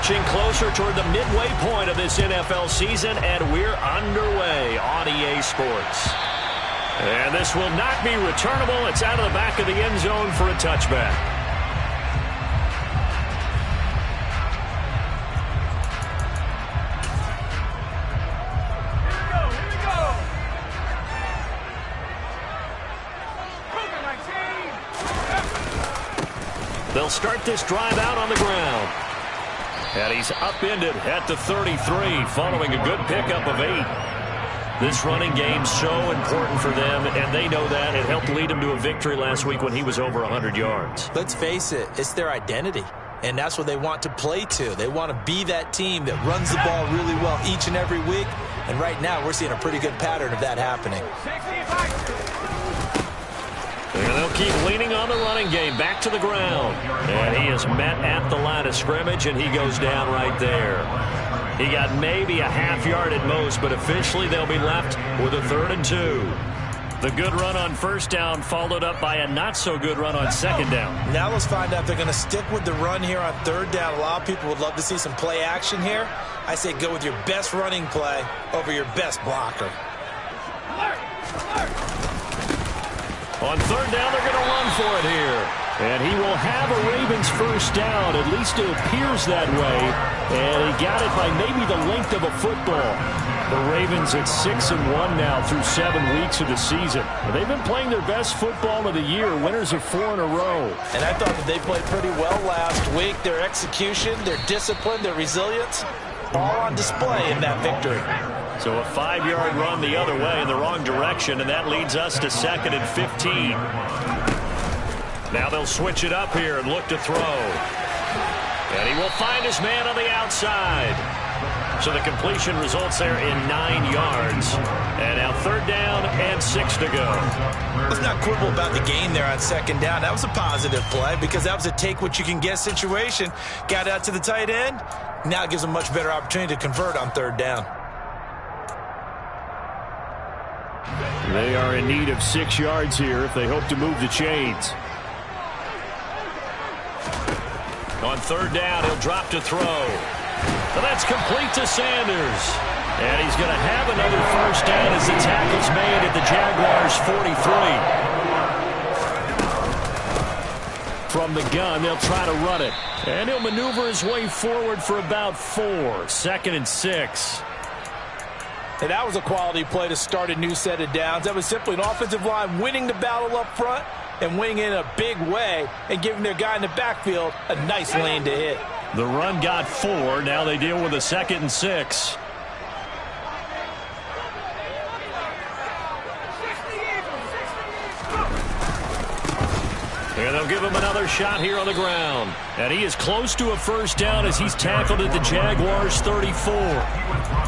inching closer toward the midway point of this NFL season, and we're underway on EA Sports. And this will not be returnable. It's out of the back of the end zone for a touchback. They'll start this drive out on the ground. And he's upended at the 33 following a good pickup of 8. This running game's so important for them, and they know that. It helped lead them to a victory last week when he was over 100 yards. Let's face it, it's their identity, and that's what they want to play to. They want to be that team that runs the ball really well each and every week, and right now we're seeing a pretty good pattern of that happening. And they'll keep leaning on the running game back to the ground. And he is met at the line of scrimmage, and he goes down right there. He got maybe a half yard at most, but officially they'll be left with a 3rd and 2. The good run on first down followed up by a not-so-good run on second down. Now let's find out if they're going to stick with the run here on 3rd down. A lot of people would love to see some play action here. I say go with your best running play over your best blocker. On 3rd down, they're going to run for it here. And he will have a Ravens first down. At least it appears that way. And he got it by maybe the length of a football. The Ravens at 6-1 now through 7 weeks of the season. And they've been playing their best football of the year. Winners of 4 in a row. And I thought that they played pretty well last week. Their execution, their discipline, their resilience, all on display in that victory. So a 5-yard run the other way in the wrong direction, and that leads us to 2nd and 15. Now they'll switch it up here and look to throw. And he will find his man on the outside. So the completion results there in 9 yards. And now 3rd down and 6 to go. Let's not quibble about the gain there on 2nd down. That was a positive play because that was a take-what-you-can-get situation. Got out to the tight end. Now it gives them a much better opportunity to convert on 3rd down. They are in need of 6 yards here if they hope to move the chains. On 3rd down, he'll drop to throw. And that's complete to Sanders. And he's going to have another first down as the tackle's made at the Jaguars' 43. From the gun, they'll try to run it. And he'll maneuver his way forward for about 4. 2nd and 6. And that was a quality play to start a new set of downs. That was simply an offensive line winning the battle up front and winning in a big way and giving their guy in the backfield a nice lane to hit. The run got 4. Now they deal with a 2nd and 6. And they'll give him another shot here on the ground. And he is close to a first down as he's tackled at the Jaguars' 34.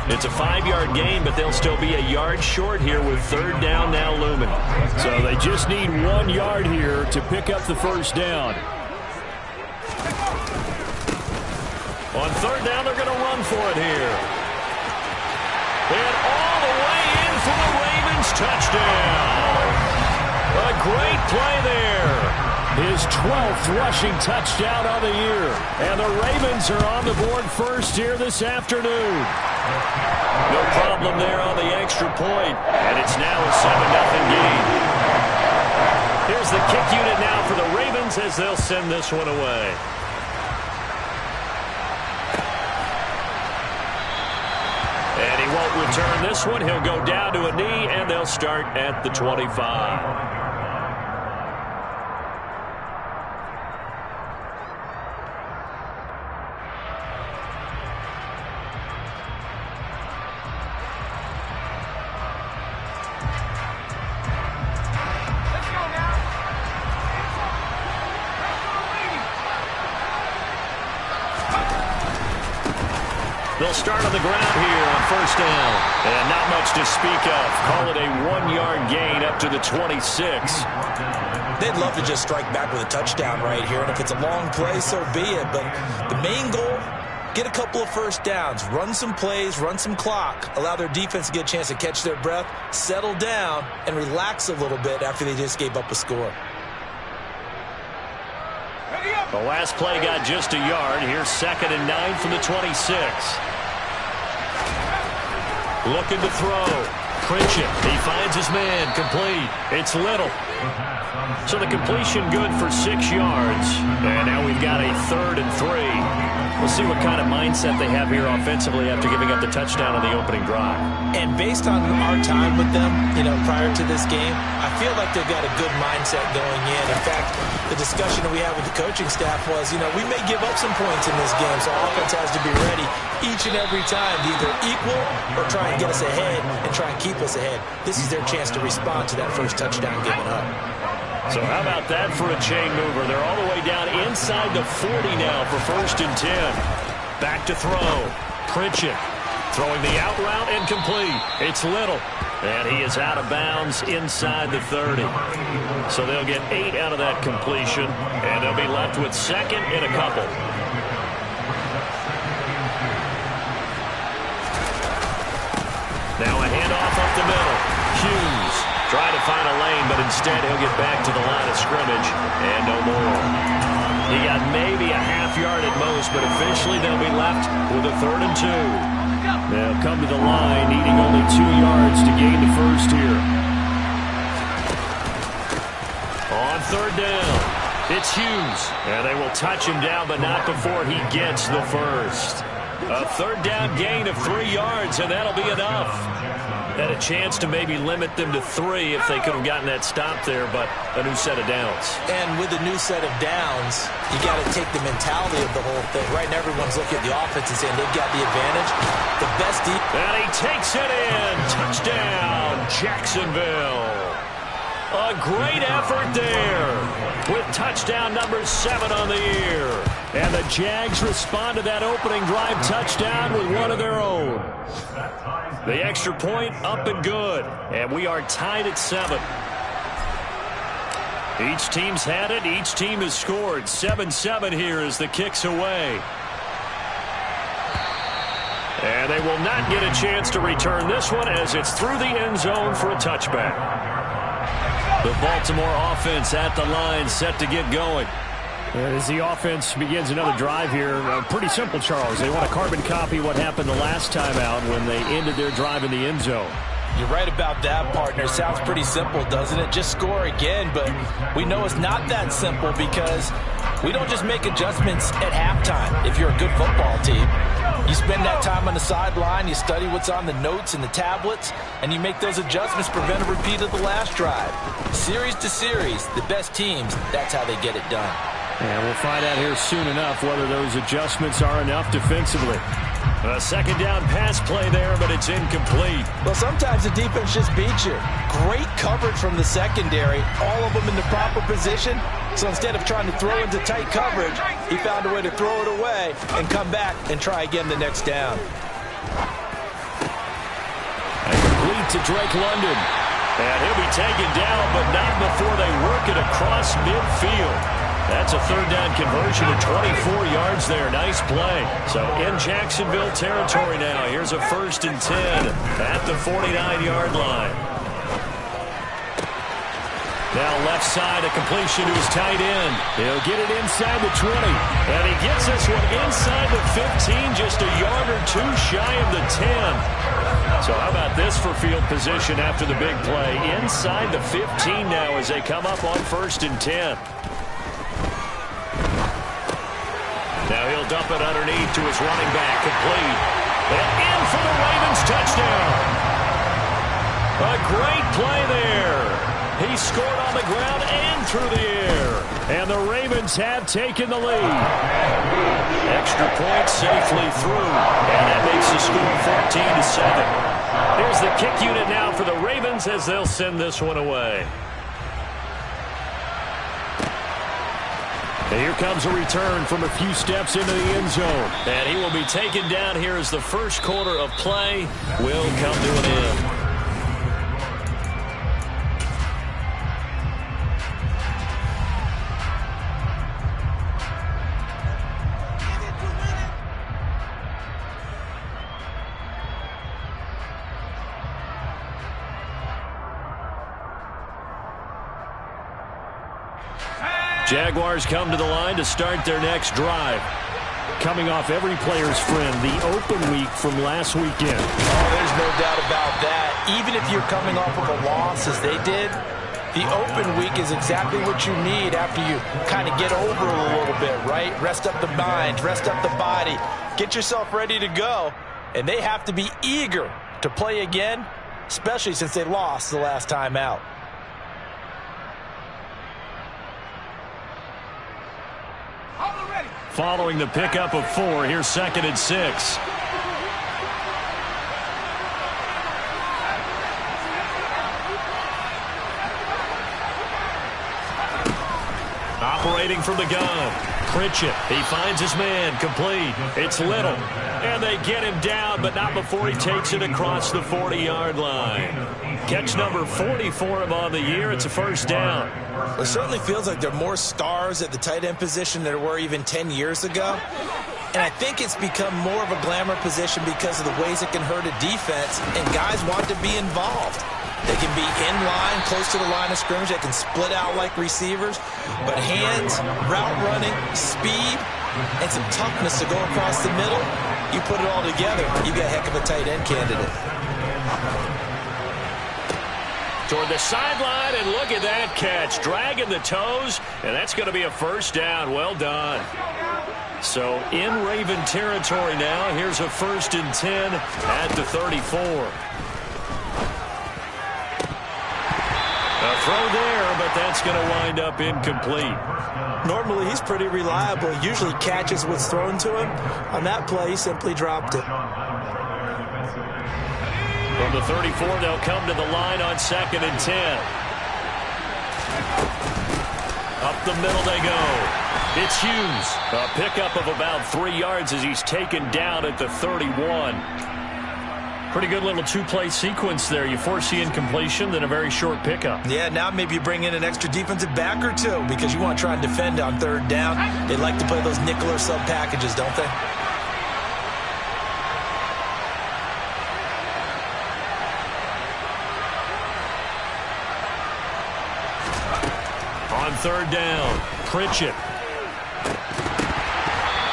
It's a 5-yard gain, but they'll still be a yard short here with 3rd down now looming. So they just need 1 yard here to pick up the first down. On 3rd down, they're going to run for it here. And all the way in for the Ravens touchdown. A great play there. His 12th rushing touchdown of the year. And the Ravens are on the board first here this afternoon. No problem there on the extra point. And it's now a 7-0 game. Here's the kick unit now for the Ravens as they'll send this one away. And he won't return this one. He'll go down to a knee, and they'll start at the 25. They'll start on the ground here on first down. And not much to speak of. Call it a 1-yard gain up to the 26. They'd love to just strike back with a touchdown right here. And if it's a long play, so be it. But the main goal, get a couple of first downs. Run some plays, run some clock. Allow their defense to get a chance to catch their breath, settle down, and relax a little bit after they just gave up a score. Ready up. The last play got just a yard. Here's 2nd and 9 from the 26. Looking to throw. Pritchett. He finds his man. Complete. It's Little. So the completion good for 6 yards. And now we've got a 3rd and 3. We'll see what kind of mindset they have here offensively after giving up the touchdown on the opening drive. And based on our time with them, prior to this game, I feel like they've got a good mindset going in. In fact, the discussion that we had with the coaching staff was, we may give up some points in this game, so our offense has to be ready each and every time to either equal or try and get us ahead and try and keep us ahead. This is their chance to respond to that first touchdown given up. So how about that for a chain mover? They're all the way down inside the 40 now for 1st and 10. Back to throw. Pritchett throwing the out route incomplete. It's Little. And he is out of bounds inside the 30. So they'll get 8 out of that completion. And they'll be left with 2nd and a couple. Now a handoff up the middle. Hughes trying to find a lane, but instead he'll get back to the line of scrimmage and no more. He got maybe a half yard at most, but officially they'll be left with a 3rd and 2. They'll come to the line, needing only 2 yards to gain the first here. On 3rd down, it's Hughes, and they will touch him down, but not before he gets the first. A 3rd down gain of 3 yards, and that'll be enough. Had a chance to maybe limit them to 3 if they could have gotten that stop there, but a new set of downs. And with a new set of downs, you got to take the mentality of the whole thing. Right now, everyone's looking at the offense and saying they've got the advantage. The best deep. And he takes it in. Touchdown, Jacksonville. A great effort there with touchdown number 7 on the year. And the Jags respond to that opening drive touchdown with one of their own. The extra point up and good. And we are tied at 7. Each team's had it. Each team has scored. 7-7 here as the kick's away. And they will not get a chance to return this one as it's through the end zone for a touchback. The Baltimore offense at the line, set to get going. As the offense begins another drive here, pretty simple, Charles. They want to carbon copy what happened the last time out when they ended their drive in the end zone. You're right about that, partner. Sounds pretty simple, doesn't it? Just score again, but we know it's not that simple because we don't just make adjustments at halftime if you're a good football team. You spend that time on the sideline, you study what's on the notes and the tablets, and you make those adjustments, prevent a repeat of the last drive. Series to series, the best teams, that's how they get it done. And we'll find out here soon enough whether those adjustments are enough defensively. A 2nd down pass play there, but it's incomplete. Well, sometimes the defense just beats you. Great coverage from the secondary, all of them in the proper position. So instead of trying to throw into tight coverage, he found a way to throw it away and come back and try again the next down. And complete to Drake London. And he'll be taken down, but not before they work it across midfield. That's a 3rd down conversion of 24 yards there. Nice play. So in Jacksonville territory now. Here's a 1st and 10 at the 49-yard line. Now left side, a completion to his tight end. He'll get it inside the 20. And he gets this one inside the 15, just a yard or 2 shy of the 10. So how about this for field position after the big play? Inside the 15 now as they come up on 1st and 10. Now he'll dump it underneath to his running back, complete. And in for the Ravens touchdown. A great play there. He scored on the ground and through the air. And the Ravens have taken the lead. Extra point safely through. And that makes the score 14-7. Here's the kick unit now for the Ravens as they'll send this one away. And here comes a return from a few steps into the end zone. And he will be taken down here as the first quarter of play will come to an end. Jaguars come to the line to start their next drive. Coming off every player's friend, the open week from last weekend. Oh, there's no doubt about that. Even if you're coming off of a loss as they did, the open week is exactly what you need after you kind of get over a little bit, right? Rest up the mind, rest up the body, get yourself ready to go. And they have to be eager to play again, especially since they lost the last time out. Following the pickup of 4, here's 2nd and 6. Operating from the gun. Pritchett, he finds his man, complete. It's Little, and they get him down, but not before he takes it across the 40-yard line. Catch number 40 for him on the year. It's a first down. It certainly feels like there are more stars at the tight end position than there were even 10 years ago. And I think it's become more of a glamour position because of the ways it can hurt a defense, and guys want to be involved. They can be in line, close to the line of scrimmage. They can split out like receivers. But hands, route running, speed, and some toughness to go across the middle, you put it all together, you got a heck of a tight end candidate. Toward the sideline, and look at that catch. Dragging the toes, and that's going to be a first down. Well done. So in Raven territory now, here's a 1st and 10 at the 34. A throw there, but that's going to wind up incomplete. Normally, he's pretty reliable. He usually catches what's thrown to him. On that play, he simply dropped it. From the 34, they'll come to the line on 2nd and 10. Up the middle they go. It's Hughes. A pickup of about 3 yards as he's taken down at the 31. Pretty good little two-play sequence there. You force the incompletion, then a very short pickup. Yeah, now maybe you bring in an extra defensive back or two because you want to try and defend on 3rd down. They like to play those nickel or sub packages, don't they? On 3rd down, Pritchett.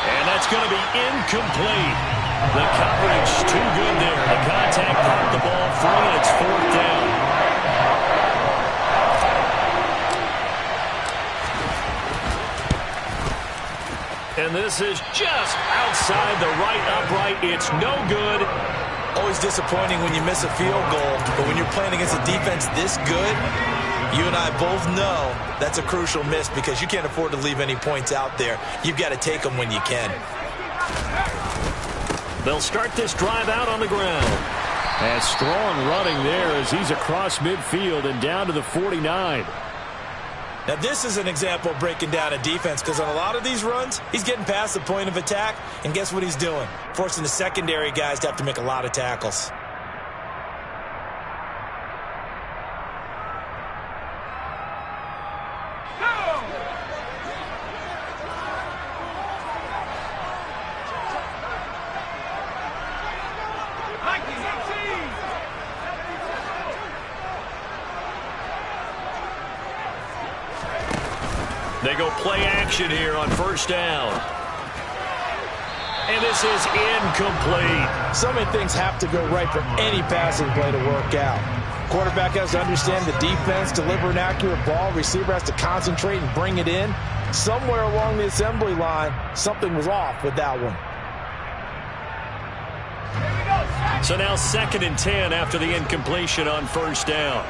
And that's going to be incomplete. The coverage too good there. The contact caught the ball free, and it's 4th down. And this is just outside the right upright. It's no good. Always disappointing when you miss a field goal, but when you're playing against a defense this good, you and I both know that's a crucial miss because you can't afford to leave any points out there. You've got to take them when you can. They'll start this drive out on the ground. And strong running there as he's across midfield and down to the 49. Now, this is an example of breaking down a defense because on a lot of these runs, he's getting past the point of attack, and guess what he's doing? Forcing the secondary guys to have to make a lot of tackles. They go play action here on 1st down. And this is incomplete. So many things have to go right for any passing play to work out. Quarterback has to understand the defense, deliver an accurate ball. Receiver has to concentrate and bring it in. Somewhere along the assembly line, something was off with that one. So now 2nd and 10 after the incompletion on 1st down.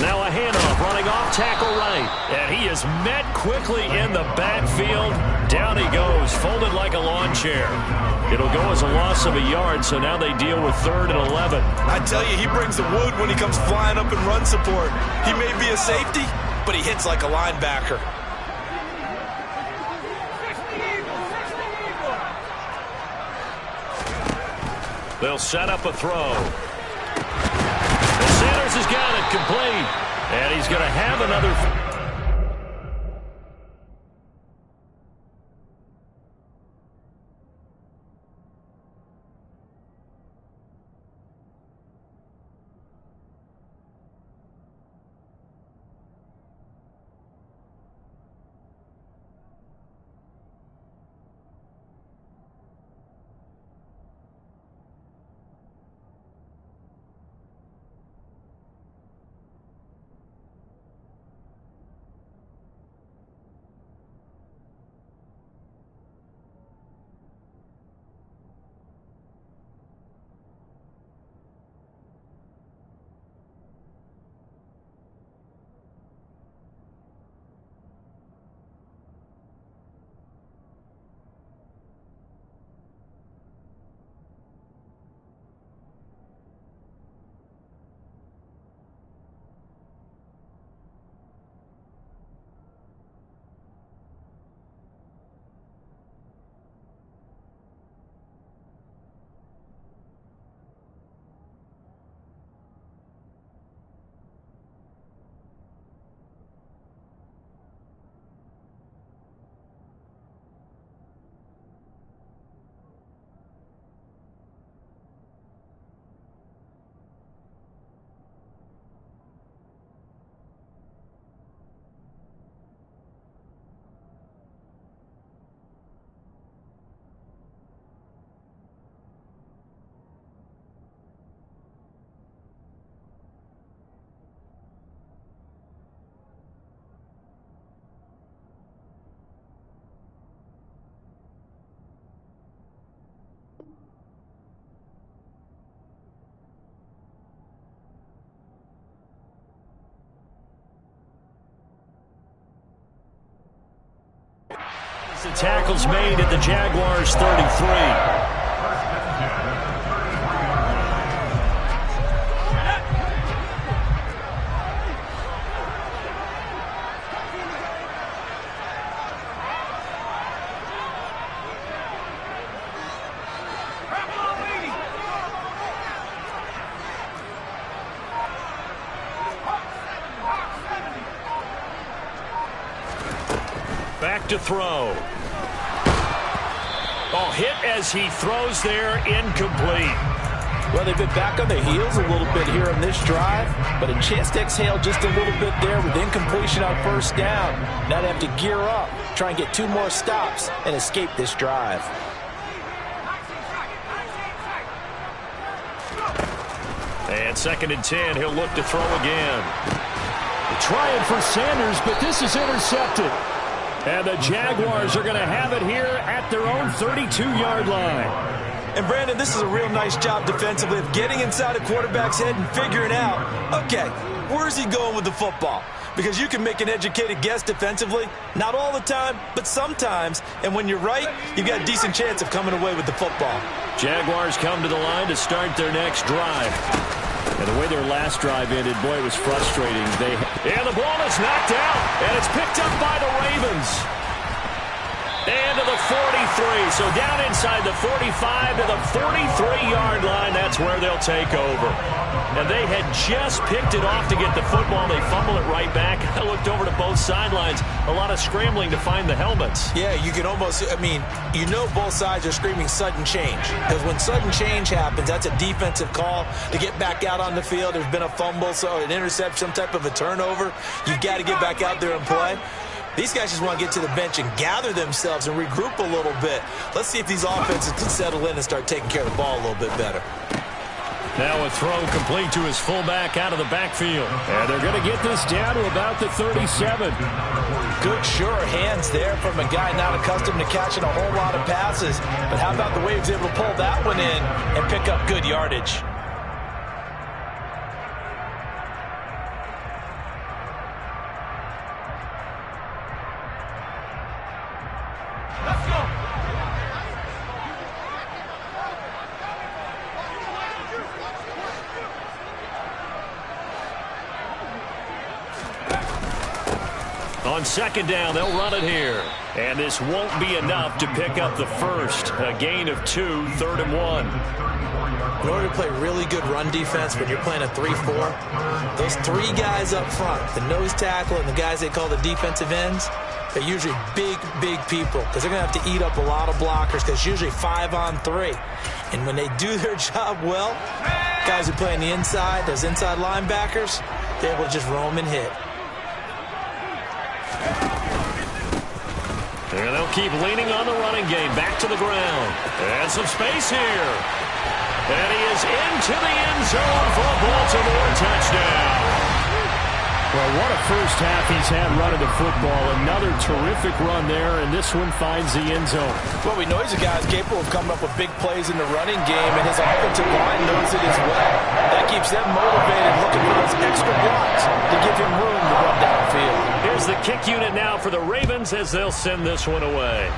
Now a handoff, running off tackle right. And he is met quickly in the backfield. Down he goes, folded like a lawn chair. It'll go as a loss of a yard, so now they deal with 3rd and 11. I tell you, he brings the wood when he comes flying up in run support. He may be a safety, but he hits like a linebacker. They'll set up a throw. Sanders has got it complete. And he's going to have another. The tackle's made at the Jaguars' 33. Back to throw. Oh, hit as he throws there, incomplete. Well, they've been back on their heels a little bit here on this drive, but a chance to exhale just a little bit there with incompletion on first down. Now they have to gear up, try and get 2 more stops and escape this drive. And 2nd and 10, he'll look to throw again. Trying for Sanders, but this is intercepted. And the Jaguars are going to have it here at their own 32-yard line. And, Brandon, this is a real nice job defensively of getting inside a quarterback's head and figuring out, okay, where's he going with the football? Because you can make an educated guess defensively, not all the time, but sometimes. And when you're right, you've got a decent chance of coming away with the football. Jaguars come to the line to start their next drive. And the way their last drive ended, boy, it was frustrating. And the ball is knocked out, and it's picked up by the Ravens. And to the 43. So down inside the 45 to the 43-yard line. That's where they'll take over. And they had just picked it off to get the football. They fumble it right back. I looked over to both sidelines. A lot of scrambling to find the helmets. Yeah, you can almost, you know both sides are screaming sudden change. Because when sudden change happens, that's a defensive call to get back out on the field. There's been a fumble, so an interception, some type of a turnover. You've got to get back out there and play. These guys just want to get to the bench and gather themselves and regroup a little bit. Let's see if these offenses can settle in and start taking care of the ball a little bit better. Now a throw complete to his fullback out of the backfield. And they're going to get this down to about the 37. Good, sure hands there from a guy not accustomed to catching a whole lot of passes. But how about the way he was able to pull that one in and pick up good yardage? On 2nd down, they'll run it here. And this won't be enough to pick up the first. A gain of 2, 3rd and 1. In order to play really good run defense when you're playing a 3-4, those 3 guys up front, the nose tackle and the guys they call the defensive ends, they're usually big people because they're going to have to eat up a lot of blockers because it's usually 5-on-3. And when they do their job well, guys who play on the inside, those inside linebackers, they're able to just roam and hit. And they'll keep leaning on the running game. Back to the ground. And some space here. And he is into the end zone for a Baltimore touchdown. Well, what a first half he's had running the football. Another terrific run there, and this one finds the end zone. Well, we know he's a guy who's capable of coming up with big plays in the running game, and his offensive line knows it as well. That keeps them motivated, looking for those extra blocks to give him room to run downfield. Here's the kick unit now for the Ravens as they'll send this one away.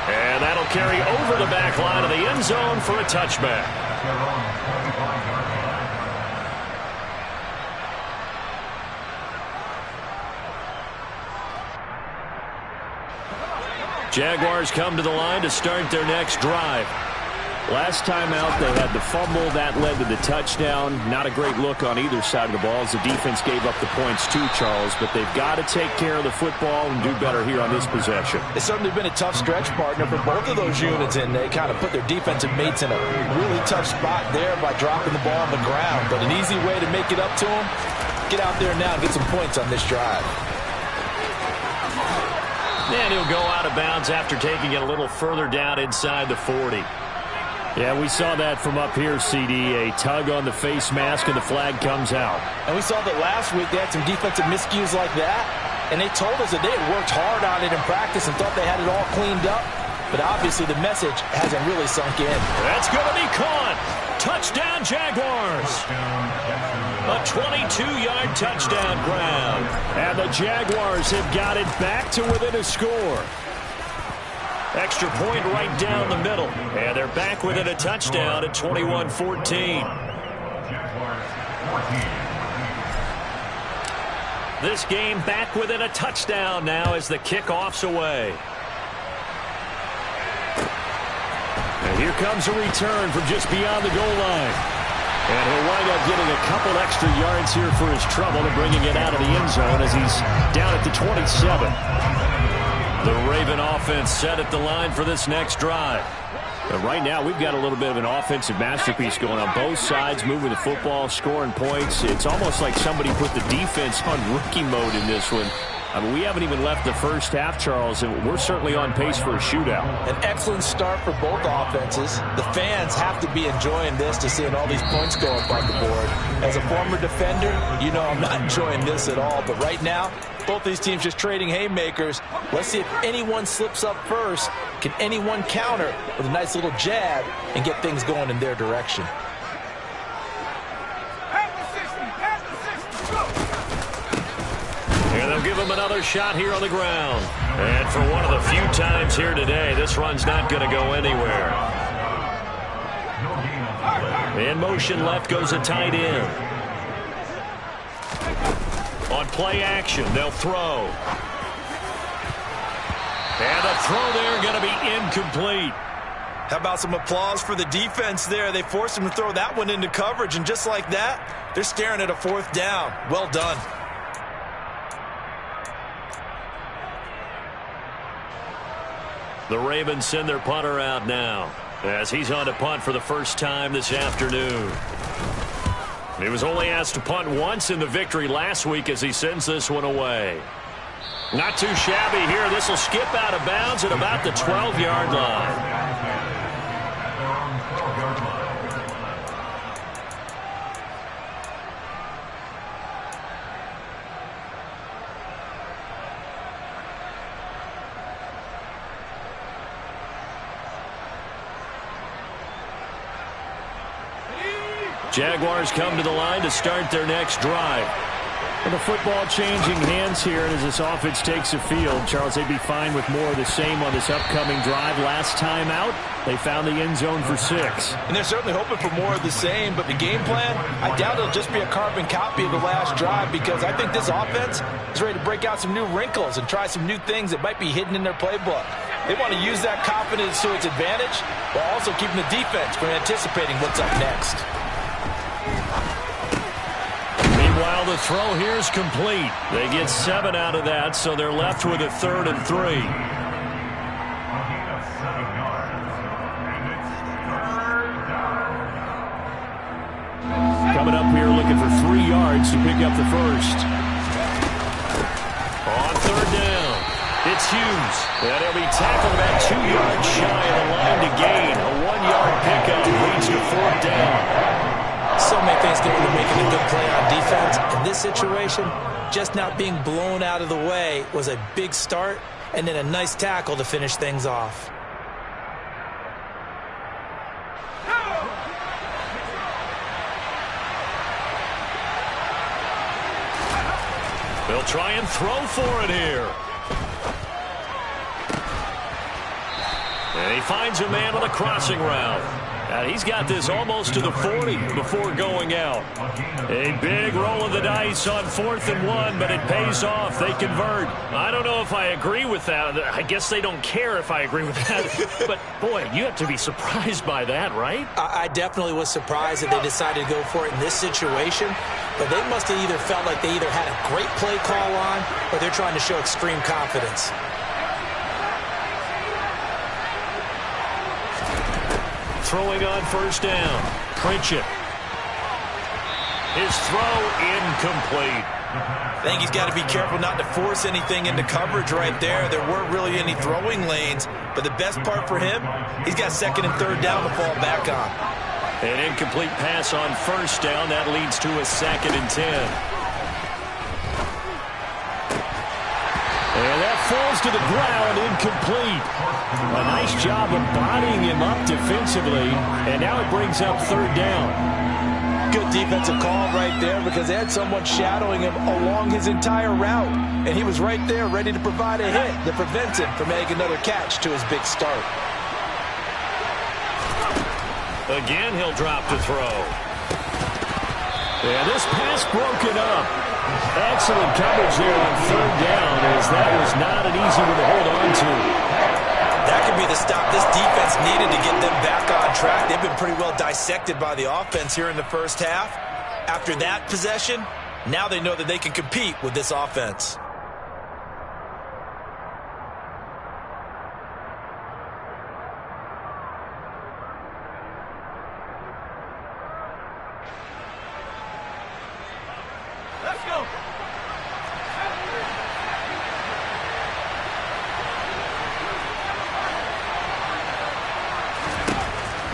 And that'll carry over the back line of the end zone for a touchback. Jaguars come to the line to start their next drive. Last time out, they had the fumble. That led to the touchdown. Not a great look on either side of the ball as the defense gave up the points too, Charles. But they've got to take care of the football and do better here on this possession. It's certainly been a tough stretch, partner, for both of those units, and they kind of put their defensive mates in a really tough spot there by dropping the ball on the ground. But an easy way to make it up to them, get out there now and get some points on this drive. And he'll go out of bounds after taking it a little further down inside the 40. Yeah, we saw that from up here, CD. A tug on the face mask, and the flag comes out. And we saw that last week they had some defensive miscues like that, and they told us that they had worked hard on it in practice and thought they had it all cleaned up. But obviously the message hasn't really sunk in. That's going to be caught. Touchdown, Jaguars. A 22-yard touchdown grab. And the Jaguars have got it back to within a score. Extra point right down the middle. And they're back within a touchdown at 21-14. This game back within a touchdown now as the kickoff's away. And here comes a return from just beyond the goal line. And he'll wind up getting a couple extra yards here for his trouble and bringing it out of the end zone as he's down at the 27. The Raven offense set at the line for this next drive. But right now, we've got a little bit of an offensive masterpiece going on both sides, moving the football, scoring points. It's almost like somebody put the defense on rookie mode in this one. I mean, we haven't even left the first half, Charles, and we're certainly on pace for a shootout. An excellent start for both offenses. The fans have to be enjoying this to seeing all these points go up on the board. As a former defender, you know I'm not enjoying this at all. But right now, both these teams just trading haymakers. Let's see if anyone slips up first. Can anyone counter with a nice little jab and get things going in their direction? And they'll give him another shot here on the ground. And for one of the few times here today, this run's not going to go anywhere. In motion left goes a tight end. On play action, they'll throw. And the throw there going to be incomplete. How about some applause for the defense there? They forced him to throw that one into coverage, and just like that, they're staring at a fourth down. Well done. The Ravens send their punter out now as he's on to punt for the first time this afternoon. He was only asked to punt once in the victory last week as he sends this one away. Not too shabby here. This will skip out of bounds at about the 12-yard line. Jaguars come to the line to start their next drive. Well, the football changing hands here, and as this offense takes the field, Charles, they'd be fine with more of the same on this upcoming drive. Last time out, they found the end zone for 6. And they're certainly hoping for more of the same, but the game plan, I doubt it'll just be a carbon copy of the last drive, because I think this offense is ready to break out some new wrinkles and try some new things that might be hidden in their playbook. They want to use that confidence to its advantage, while also keeping the defense from anticipating what's up next. Meanwhile, the throw here is complete. They get 7 out of that, so they're left with a 3rd and 3. Coming up here looking for 3 yards to pick up the first. On 3rd down, it's Hughes. And he'll be tackled about 2 yards shy of the line to gain. A 1-yard pickup leads to 4th down. So many things go into making a good play on defense. In this situation, just not being blown out of the way was a big start, and then a nice tackle to finish things off. They'll try and throw for it here. And he finds a man on the crossing route. And he's got this almost to the 40 before going out. A big roll of the dice on 4th and 1, but it pays off. They convert. I don't know if I agree with that. I guess they don't care if I agree with that. But, boy, you have to be surprised by that, right? I definitely was surprised that they decided to go for it in this situation. But they must have either felt like they either had a great play call on or they're trying to show extreme confidence. Throwing on 1st down. Pritchett. His throw incomplete. I think he's got to be careful not to force anything into coverage right there. There weren't really any throwing lanes. But the best part for him, he's got 2nd and 3rd down to fall back on. An incomplete pass on 1st down. That leads to a 2nd and 10. And that falls to the ground, incomplete. A nice job of bodying him up defensively, and now it brings up third down. Good defensive call right there because they had someone shadowing him along his entire route, and he was right there ready to provide a hit that prevents him from making another catch to his big start. Again, he'll drop to throw. Yeah, this pass broken up. Excellent coverage there on third down, as that was not an easy one to hold on to. That could be the stop this defense needed to get them back on track. They've been pretty well dissected by the offense here in the first half. After that possession, now they know that they can compete with this offense.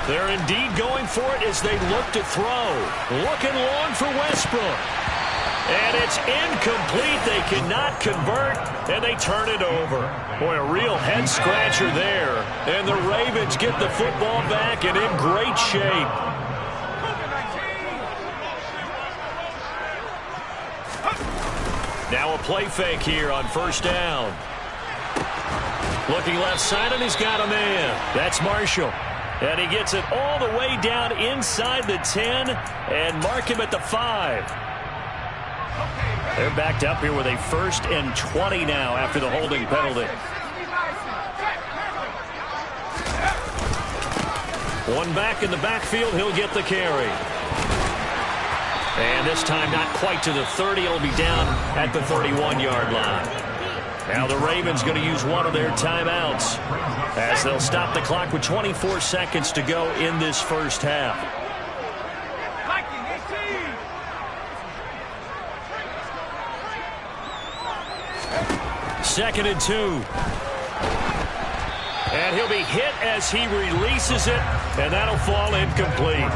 They're indeed going for it as they look to throw. Looking long for Westbrook. And it's incomplete. They cannot convert, and they turn it over. Boy, a real head-scratcher there. And the Ravens get the football back and in great shape. Now a play fake here on first down. Looking left side, and he's got a man. That's Marshall. And he gets it all the way down inside the 10 and mark him at the 5. They're backed up here with a 1st and 20 now after the holding penalty. One back in the backfield, he'll get the carry. And this time not quite to the 30. It'll be down at the 31-yard line. Now the Ravens going to use one of their timeouts as they'll stop the clock with 24 seconds to go in this first half. Second and 2. And he'll be hit as he releases it, and that'll fall incomplete.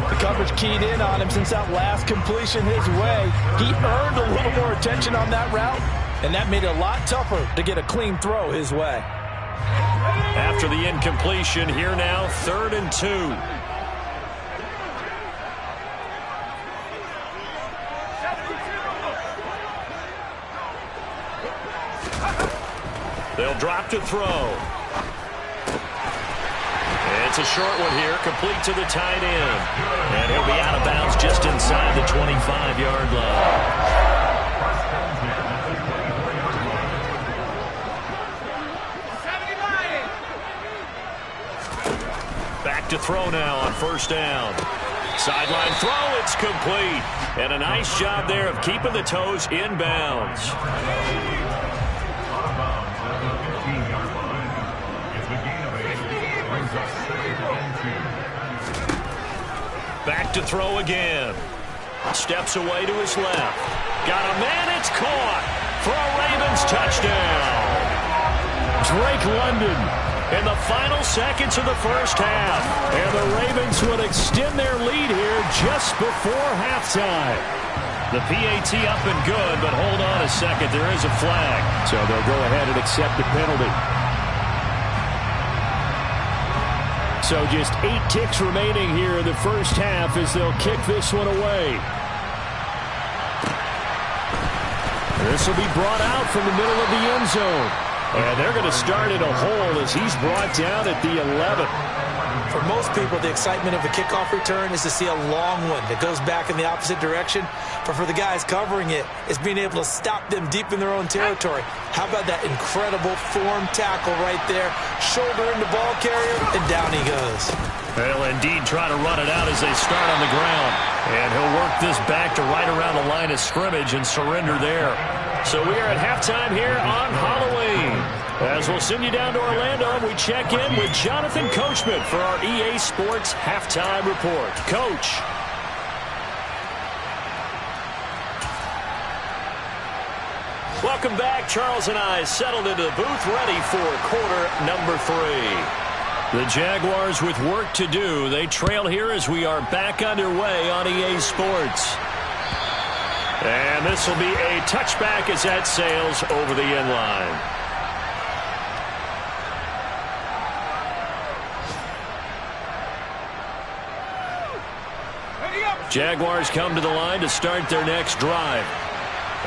The coverage keyed in on him since that last completion his way. He earned a little more attention on that route, and that made it a lot tougher to get a clean throw his way. After the incompletion, here now, 3rd and 2. They'll drop to throw. It's a short one here, complete to the tight end. And he'll be out of bounds just inside the 25-yard line. Back to throw now on first down. Sideline throw, it's complete. And a nice job there of keeping the toes in bounds. Back to throw again. Steps away to his left. Got a man, it's caught for a Ravens touchdown. Drake London in the final seconds of the first half. And the Ravens would extend their lead here just before halftime. The PAT up and good, but hold on a second. There is a flag. So they'll go ahead and accept the penalty. So just 8 ticks remaining here in the first half as they'll kick this one away. This will be brought out from the middle of the end zone. And they're going to start in a hole as he's brought down at the 11. For most people, the excitement of a kickoff return is to see a long one that goes back in the opposite direction. But for the guys covering it, it's being able to stop them deep in their own territory. How about that incredible form tackle right there? Shoulder into ball carrier, and down he goes. They'll indeed try to run it out as they start on the ground. And he'll work this back to right around the line of scrimmage and surrender there. So we are at halftime here on Halloween. As we'll send you down to Orlando, we check in with Jonathan Coachman for our EA Sports Halftime Report. Coach. Welcome back. Charles and I settled into the booth ready for quarter number 3. The Jaguars with work to do. They trail here as we are back underway on EA Sports. And this will be a touchback as that sails over the end line. Jaguars come to the line to start their next drive.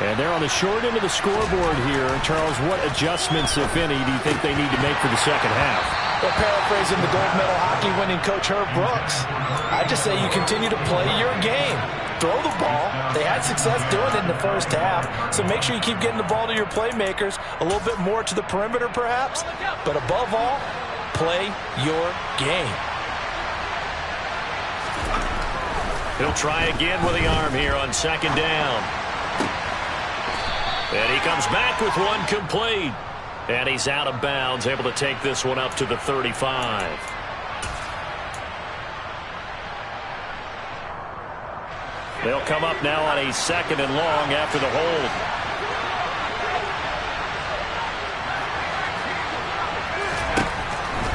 And they're on the short end of the scoreboard here. Charles, what adjustments, if any, do you think they need to make for the second half? Well, paraphrasing the gold medal hockey winning coach Herb Brooks, I just say you continue to play your game. Throw the ball. They had success doing it in the first half, so make sure you keep getting the ball to your playmakers, a little bit more to the perimeter perhaps, but above all, play your game. He'll try again with the arm here on second down. And he comes back with one complete. And he's out of bounds, able to take this one up to the 35. They'll come up now on a second and long after the hold.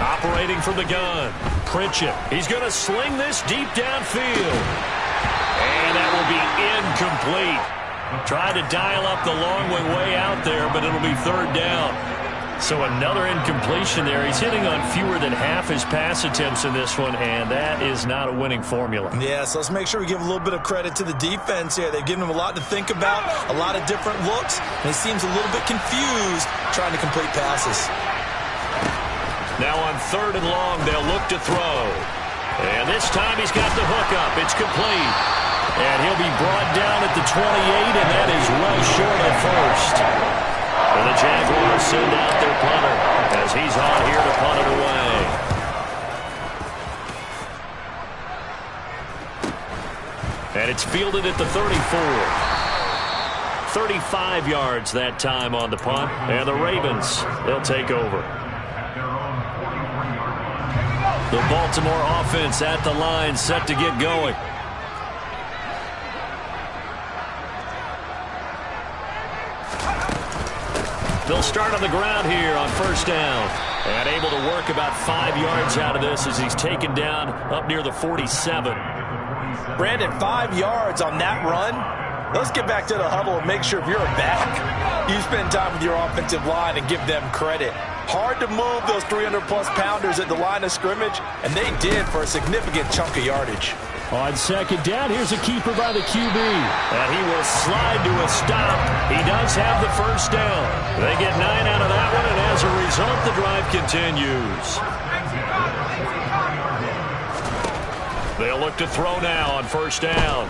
Operating from the gun. Pritchett. He's going to sling this deep downfield. And that will be incomplete. Tried to dial up the long way out there, but it'll be third down. So another incompletion there. He's hitting on fewer than half his pass attempts in this one, and that is not a winning formula. Yeah, so let's make sure we give a little bit of credit to the defense here. They've given him a lot to think about, a lot of different looks, and he seems a little bit confused trying to complete passes. Now on third and long, they'll look to throw. And this time he's got the hook up. It's complete. And he'll be brought down at the 28, and that is well short of first. And the Jaguars send out their punter as he's on here to punt it away. And it's fielded at the 34. 35 yards that time on the punt. And the Ravens, they'll take over. The Baltimore offense at the line, set to get going. They'll start on the ground here on first down. And able to work about 5 yards out of this as he's taken down up near the 47. Brandon, 5 yards on that run. Let's get back to the huddle and make sure if you're a back, you spend time with your offensive line and give them credit. Hard to move those 300-plus pounders at the line of scrimmage, and they did for a significant chunk of yardage. On second down, here's a keeper by the QB. And he will slide to a stop. He does have the first down. They get 9 out of that one, and as a result, the drive continues. They'll look to throw now on first down.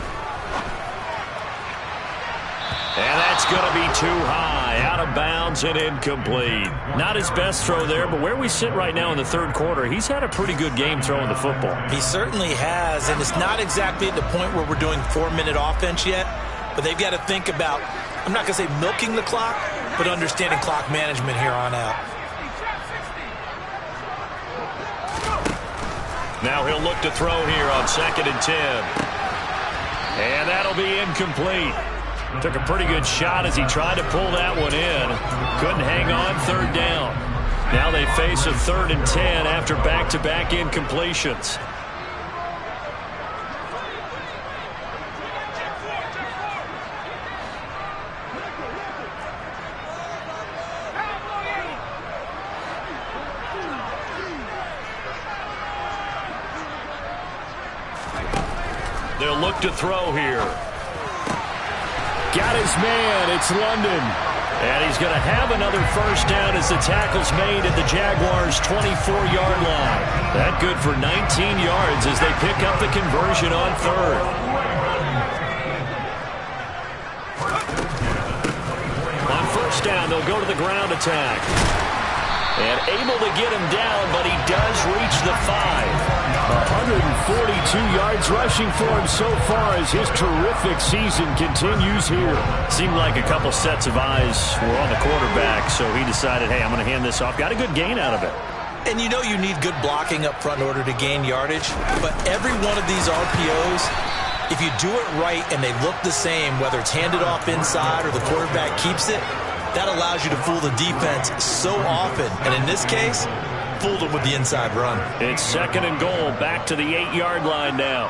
And that's going to be too high, out of bounds and incomplete. Not his best throw there, but where we sit right now in the third quarter, he's had a pretty good game throwing the football. He certainly has, and it's not exactly at the point where we're doing 4-minute offense yet, but they've got to think about, I'm not going to say milking the clock, but understanding clock management here on out. Now he'll look to throw here on second and 10. And that'll be incomplete. Took a pretty good shot as he tried to pull that one in. Couldn't hang on third down. Now they face a third and 10 after back-to-back incompletions. They'll look to throw here. Got his man. It's London. And he's going to have another first down as the tackle's made at the Jaguars' 24-yard line. That good for 19 yards as they pick up the conversion on third. On first down, they'll go to the ground attack. And able to get him down, but he does reach the 5. 142 yards rushing for him so far as his terrific season continues here. Seemed like a couple sets of eyes were on the quarterback, so he decided, hey, I'm going to hand this off. Got a good gain out of it. And you know you need good blocking up front in order to gain yardage, but every one of these RPOs, if you do it right and they look the same, whether it's handed off inside or the quarterback keeps it, that allows you to fool the defense so often. And in this case, fooled them with the inside run. It's second and goal, back to the 8-yard line now.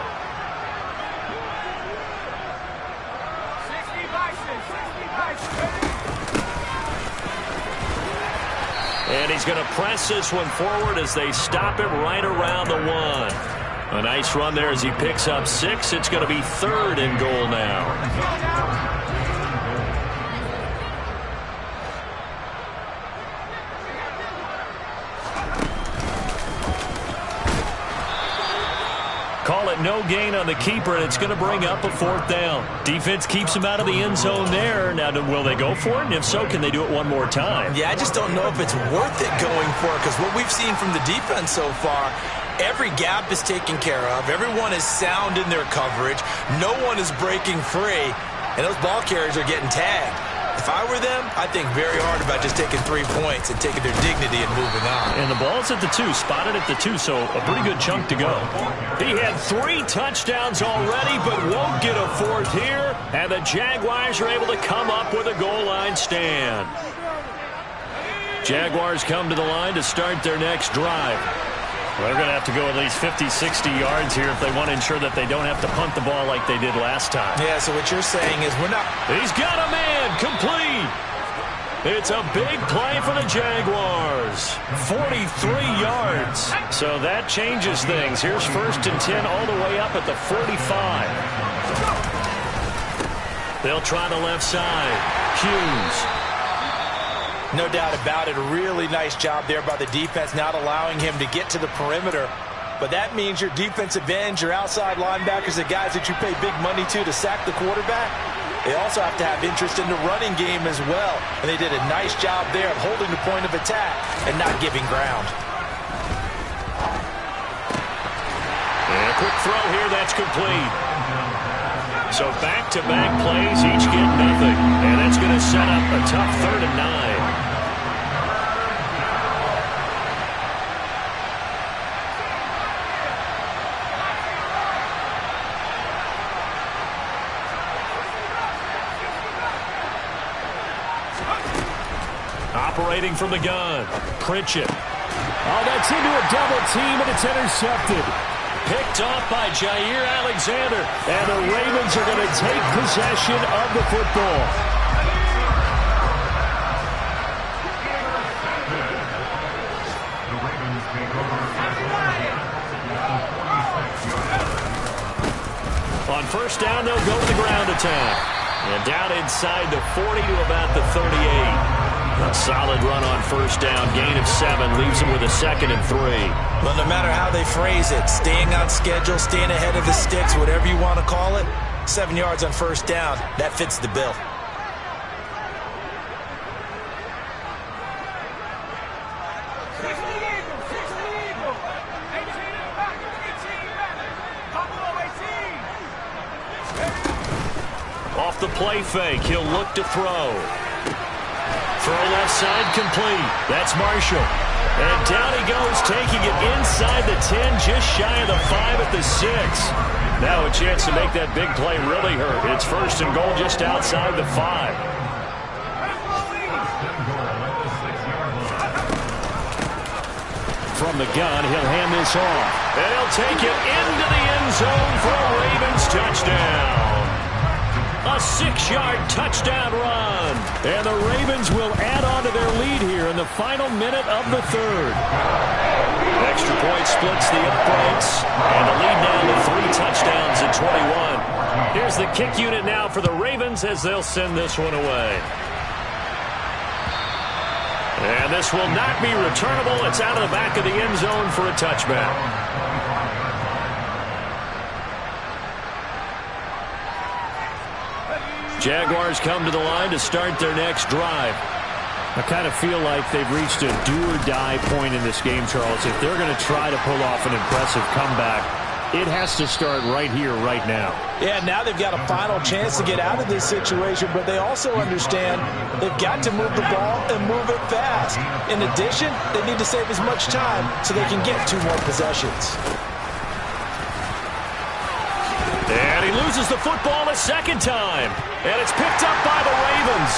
And he's going to press this one forward as they stop him right around the 1. A nice run there as he picks up 6. It's going to be 3rd and goal now. Call it no gain on the keeper, and it's going to bring up a 4th down. Defense keeps him out of the end zone there. Now, will they go for it? And if so, can they do it one more time? Yeah, I just don't know if it's worth it going for it, because what we've seen from the defense so far, every gap is taken care of. Everyone is sound in their coverage. No one is breaking free, and those ball carriers are getting tagged. If I were them, I'd think very hard about just taking 3 points and taking their dignity and moving on. And the ball's at the 2, spotted at the 2, so a pretty good chunk to go. He had 3 touchdowns already, but won't get a 4th here. And the Jaguars are able to come up with a goal line stand. Jaguars come to the line to start their next drive. Well, they're going to have to go at least 50, 60 yards here if they want to ensure that they don't have to punt the ball like they did last time. Yeah, so what you're saying is we're not... He's got a man complete. It's a big play for the Jaguars. 43 yards. So that changes things. Here's 1st and 10 all the way up at the 45. They'll try the left side. Hughes. No doubt about it. A really nice job there by the defense, not allowing him to get to the perimeter. But that means your defensive ends, your outside linebackers, the guys that you pay big money to sack the quarterback, they also have to have interest in the running game as well. And they did a nice job there of holding the point of attack and not giving ground. And a quick throw here, that's complete. So back-to-back plays, each get nothing. And that's going to set up a tough 3rd and 9. Operating from the gun, Pritchett. Oh, that's into a double team, and it's intercepted. Picked off by Jair Alexander. And the Ravens are going to take possession of the football. On 1st down, they'll go to the ground attack. And down inside the 40 to about the 38. A solid run on 1st down. Gain of 7 leaves them with a 2nd and 3. Well, no matter how they phrase it, staying on schedule, staying ahead of the sticks, whatever you want to call it, 7 yards on 1st down, that fits the bill. Off the play fake, he'll look to throw. Throw left side complete. That's Marshall. And down he goes, taking it inside the 10, just shy of the 5 at the 6. Now a chance to make that big play really hurt. It's 1st and goal just outside the 5. From the gun, he'll hand this off. And he'll take it into the end zone for a Ravens touchdown. A 6-yard touchdown run. And the Ravens will add on to their lead here in the final minute of the 3rd. Extra point splits the uprights. And the lead now to 3 touchdowns at 21. Here's the kick unit now for the Ravens as they'll send this one away. And this will not be returnable. It's out of the back of the end zone for a touchback. Jaguars come to the line to start their next drive. I kind of feel like they've reached a do-or-die point in this game, Charles. If they're going to try to pull off an impressive comeback, it has to start right here, right now. Yeah, now they've got a final chance to get out of this situation, but they also understand they've got to move the ball and move it fast. In addition, they need to save as much time so they can get 2 more possessions. And he loses the football a 2nd time. And it's picked up by the Ravens.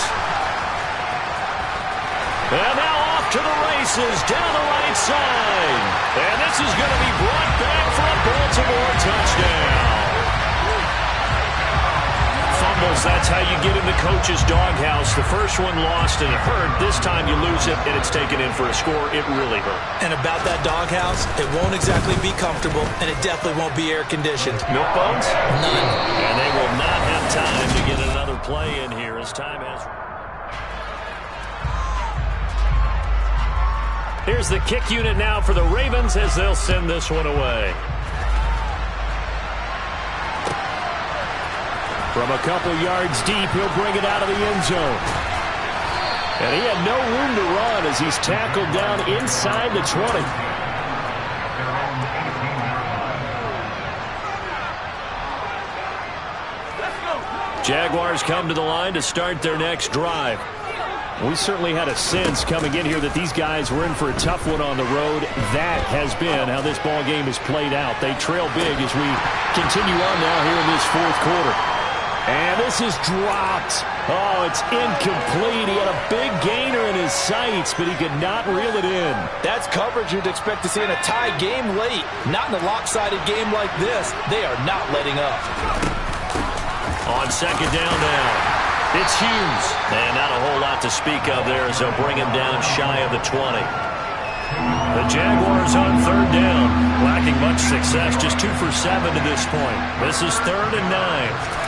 And now off to the races down the right side. And this is going to be brought back for a Baltimore touchdown. fumbles, that's how you get in the coach's doghouse. The first one lost and it hurt. This time you lose it and it's taken in for a score. It really hurt. And about that doghouse, it won't exactly be comfortable, and it definitely won't be air-conditioned. Milk bones? None. And they will not have time to get another play in here as time has... Here's the kick unit now for the Ravens as they'll send this one away. From a couple yards deep, he'll bring it out of the end zone. And he had no room to run as he's tackled down inside the 20. Jaguars come to the line to start their next drive. We certainly had a sense coming in here that these guys were in for a tough one on the road. That has been how this ball game has played out. They trail big as we continue on now here in this fourth quarter. And this is dropped. Oh, it's incomplete. He had a big gainer in his sights, but he could not reel it in. That's coverage you'd expect to see in a tie game late. Not in a lopsided game like this. They are not letting up. On second down now, it's Hughes. And not a whole lot to speak of there as they'll bring him down shy of the 20. The Jaguars on third down. Lacking much success, just 2 for 7 to this point. This is 3rd and 9.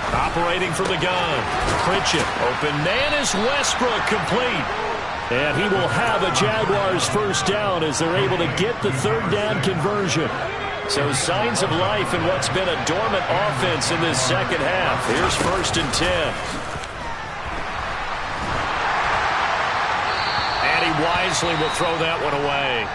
Operating from the gun. Pritchett. Open man is Westbrook, complete. And he will have a Jaguars first down as they're able to get the third down conversion. So signs of life in what's been a dormant offense in this second half. Here's 1st and 10. And he wisely will throw that one away.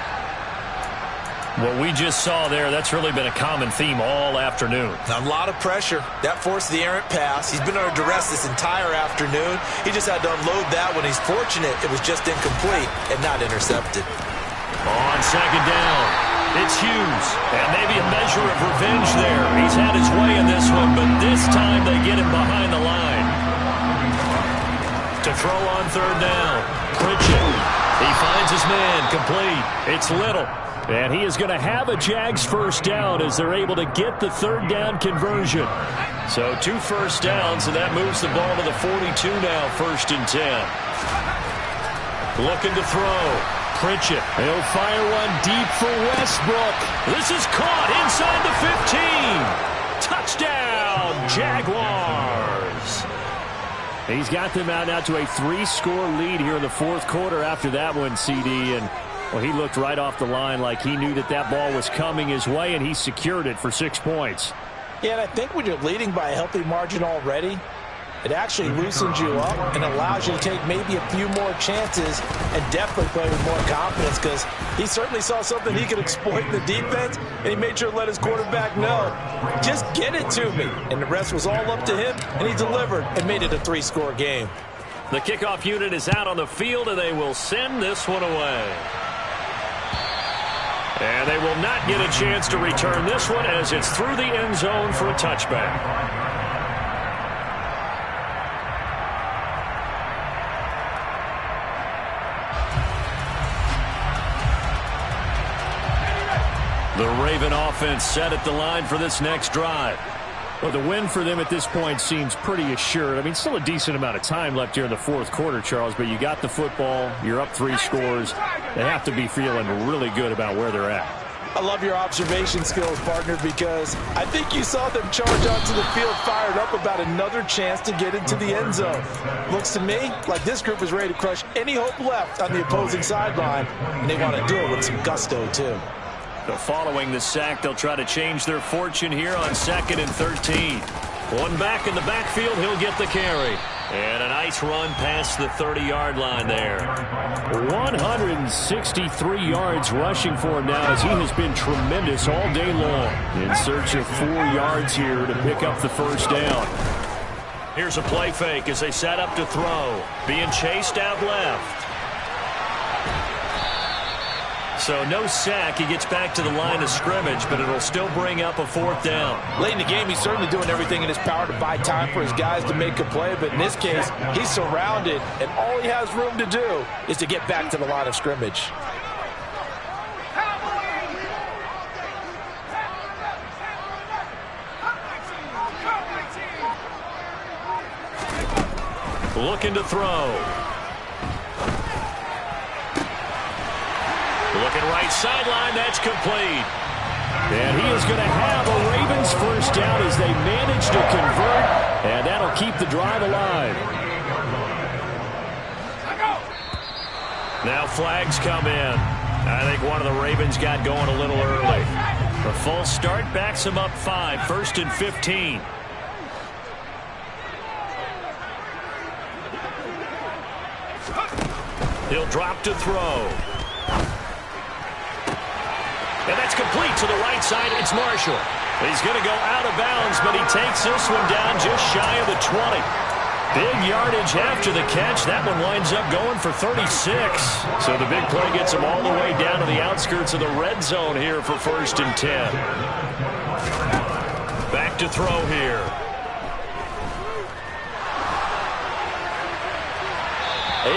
What we just saw there, that's really been a common theme all afternoon. A lot of pressure. That forced the errant pass. He's been under duress this entire afternoon. He just had to unload that one. He's fortunate it was just incomplete and not intercepted. On second down, it's Hughes. And maybe a measure of revenge there. He's had his way in this one, but this time they get him behind the line. To throw on third down, Pritchett. He finds his man, complete. It's Little. And he is going to have a Jags first down as they're able to get the third down conversion. So 2 first downs, and that moves the ball to the 42 now, 1st and 10. Looking to throw. Pritchett. He'll fire one deep for Westbrook. This is caught inside the 15. Touchdown, Jaguars. He's got them out now to a 3-score lead here in the fourth quarter after that one, CD. And well, he looked right off the line like he knew that that ball was coming his way, and he secured it for 6 points. Yeah, and I think when you're leading by a healthy margin already, it actually loosens you up and allows you to take maybe a few more chances and definitely play with more confidence, because he certainly saw something he could exploit in the defense, and he made sure to let his quarterback know, just get it to me. And the rest was all up to him, and he delivered and made it a 3-score game. The kickoff unit is out on the field, and they will send this one away. And they will not get a chance to return this one as it's through the end zone for a touchback. The Raven offense set at the line for this next drive. Well, the win for them at this point seems pretty assured. I mean, still a decent amount of time left here in the fourth quarter, Charles, but you got the football, you're up 3 scores. They have to be feeling really good about where they're at. I love your observation skills, partner, because I think you saw them charge onto the field fired up about another chance to get into the end zone. Looks to me like this group is ready to crush any hope left on the opposing sideline, and they want to do it with some gusto, too. So following the sack, they'll try to change their fortune here on 2nd and 13. One back in the backfield, he'll get the carry. And a nice run past the 30-yard line there. 163 yards rushing for him now as he has been tremendous all day long. In search of 4 yards here to pick up the first down. Here's a play fake as they set up to throw. Being chased out left. So no sack. He gets back to the line of scrimmage, but it'll still bring up a 4th down. Late in the game, he's certainly doing everything in his power to buy time for his guys to make a play, but in this case, he's surrounded, and all he has room to do is to get back to the line of scrimmage. looking to throw. Looking right sideline, that's complete. And he is going to have a Ravens first down as they manage to convert, and that'll keep the drive alive. Now flags come in. I think one of the Ravens got going a little early. The false start backs him up 5, 1st and 15. He'll drop to throw. And that's complete to the right side. It's Marshall. He's going to go out of bounds, but he takes this one down just shy of the 20. Big yardage after the catch. That one winds up going for 36. So the big play gets him all the way down to the outskirts of the red zone here for 1st and 10. Back to throw here.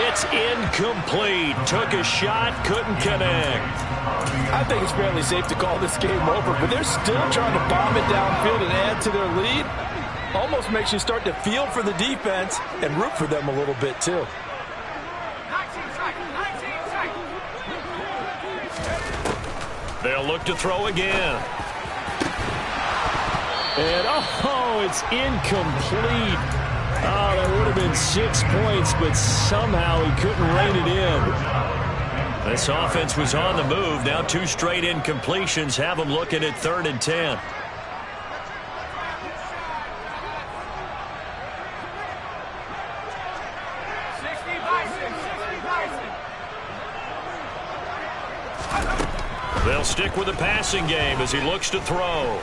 It's incomplete. Took a shot, couldn't connect. I think it's fairly safe to call this game over, but they're still trying to bomb it downfield and add to their lead. Almost makes you start to feel for the defense and root for them a little bit, too. They'll look to throw again. And, oh, it's incomplete. Oh, that would have been 6 points, but somehow he couldn't rein it in. This offense was on the move. Now 2 straight incompletions have them looking at 3rd and 10. They'll stick with the passing game as he looks to throw.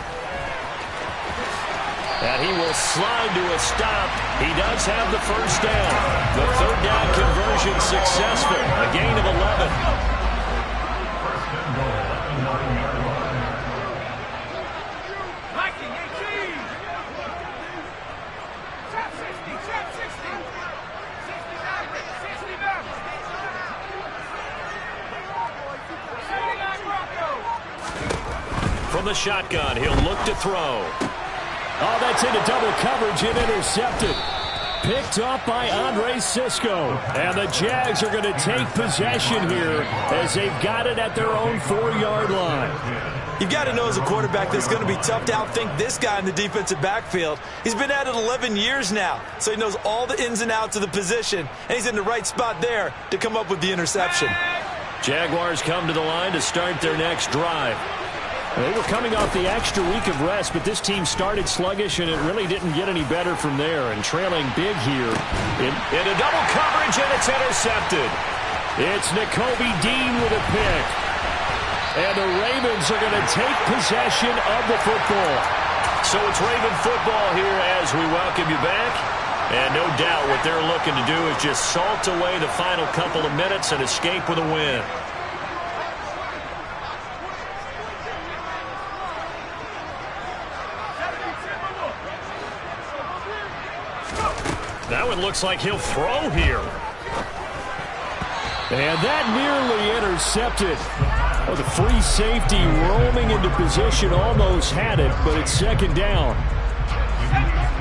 And he will slide to a stop. He does have the first down. The 3rd down conversion successful. A gain of 11. From the shotgun, he'll look to throw. Oh, that's into double coverage and intercepted. Picked up by Andre Sisco. And the Jags are going to take possession here as they've got it at their own 4-yard line. You've got to know as a quarterback that it's going to be tough to outthink this guy in the defensive backfield. He's been at it 11 years now, so he knows all the ins and outs of the position, and he's in the right spot there to come up with the interception. Jaguars come to the line to start their next drive. They were coming off the extra week of rest, but this team started sluggish, and it really didn't get any better from there. And trailing big here. In a double coverage, and it's intercepted. It's Nakobe Dean with a pick. And the Ravens are going to take possession of the football. So it's Raven football here as we welcome you back. And no doubt what they're looking to do is just salt away the final couple of minutes and escape with a win. Now it looks like he'll throw here. And that nearly intercepted. Oh, the free safety roaming into position almost had it, but it's 2nd down.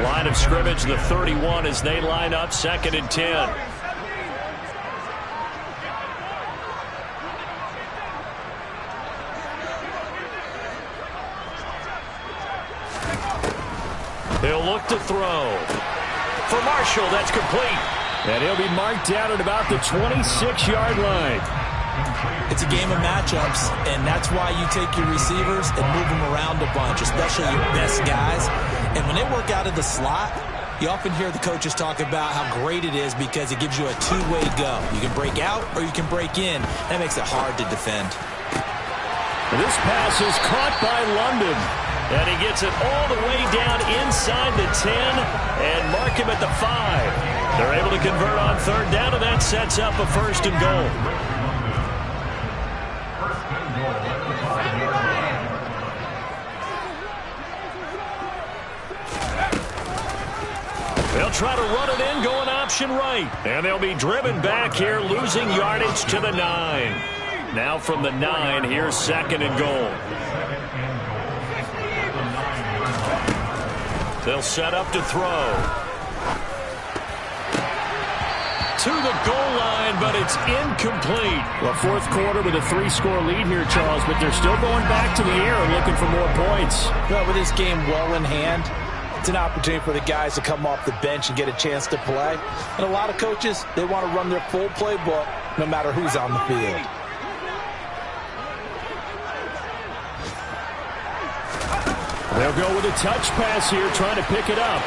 Line of scrimmage, the 31 as they line up 2nd and 10. He'll look to throw. For Marshall, that's complete. And he'll be marked down at about the 26-yard line. It's a game of matchups, and that's why you take your receivers and move them around a bunch, especially your best guys. And when they work out of the slot, you often hear the coaches talk about how great it is because it gives you a two-way go. You can break out or you can break in. That makes it hard to defend. This pass is caught by London. And he gets it all the way down inside the 10 and mark him at the 5. They're able to convert on 3rd down, and that sets up a 1st and goal. They'll try to run it in, going option right. And they'll be driven back here, losing yardage to the 9. Now from the 9, here's 2nd and goal. They'll set up to throw. to the goal line, but it's incomplete. Well, fourth quarter with a 3-score lead here, Charles, but they're still going back to the air and looking for more points. Well, with this game well in hand, it's an opportunity for the guys to come off the bench and get a chance to play. And a lot of coaches, they want to run their full playbook no matter who's on the field. They'll go with a touch pass here, trying to pick it up.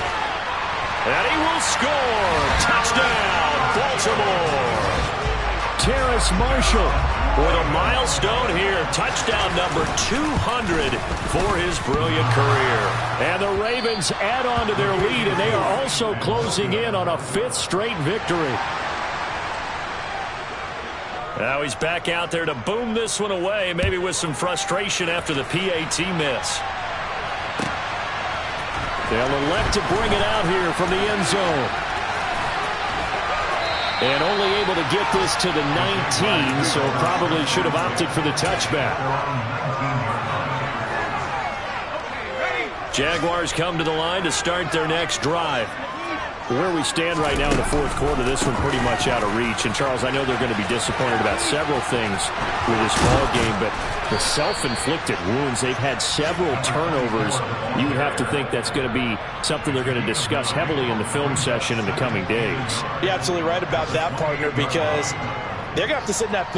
And he will score. Touchdown, Baltimore. Terrace Marshall with a milestone here. Touchdown number 200 for his brilliant career. And the Ravens add on to their lead, and they are also closing in on a 5th straight victory. Now he's back out there to boom this one away, maybe with some frustration after the PAT miss. They'll elect to bring it out here from the end zone. And only able to get this to the 19, so probably should have opted for the touchback. Jaguars come to the line to start their next drive. Where we stand right now in the fourth quarter, this one pretty much out of reach. And, Charles, I know they're going to be disappointed about several things with this ball game, but the self-inflicted wounds, they've had several turnovers. You would have to think that's going to be something they're going to discuss heavily in the film session in the coming days. You're absolutely right about that, partner, because they're going to have to sit in that